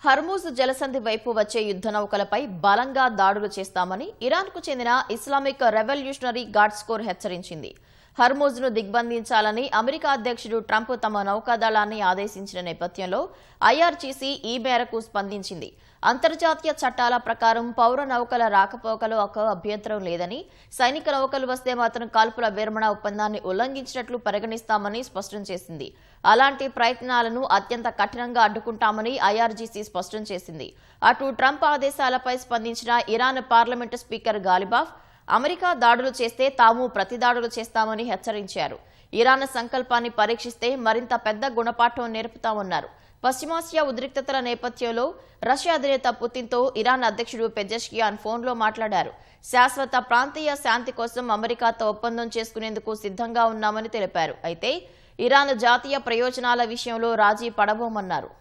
Hormuz జలసంధి వైపు వచ్చే యుద్ధ నౌకలపై బలంగా దాడులు చేస్తామని ఇరాన్కు చెందిన ఇస్లామిక్ రెవల్యూషనరీ గార్డ్స్ కోర్ హెచ్చరించింది. హర్మూజ్ను దిగ్బంధించాలని అమెరికా అధ్యక్షుడు ట్రంప్ తమ నౌకాదళాన్ని ఆదేశించిన నేపథ్యంలో ఐఆర్జీసీ ఈ మేరకు స్పందించింది. అంతర్జాతీయ చట్టాల ప్రకారం పౌర నౌకల రాకపోకలకు అభ్యంతరం లేదని, సైనిక నౌకలు వస్తే మాత్రం కాల్పుల విరమణ ఒప్పందాన్ని ఉల్లంఘించినట్లు పరిగణిస్తామని స్పష్టం చేసింది. అలాంటి ప్రయత్నాలను అత్యంత కఠినంగా అడ్డుకుంటామని ఐఆర్జీసీ స్పష్టం చేసింది. అటు ట్రంప్ ఆదేశాలపై స్పందించిన Iran parliament speaker Ghalibaf America దాడులు చేస్తే తాము ప్రతిదాడులు చేస్తామని హెచ్చరించారు. ఇరాన్ సంకల్పాన్ని పరీక్షిస్తే మరింత పెద్ద గుణపాఠం నేర్పుతామన్నారు. పశ్చిమాసియా ఉద్రిక్తతల నేపథ్యంలో రష్యా అధినేత పుతిన్తో ఇరాన్ అధ్యక్షుడు పెజెష్కియాన్ ఫోన్లో మాట్లాడారు. శాశ్వత ప్రాంతీయ శాంతి కోసం అమెరికాతో ఒప్పందం చేసుకునేందుకు సిద్ధంగా ఉన్నామని తెలిపారు. అయితే ఇరాన్ జాతీయ ప్రయోజనాల విషయంలో రాజీ పడబోమన్నారు.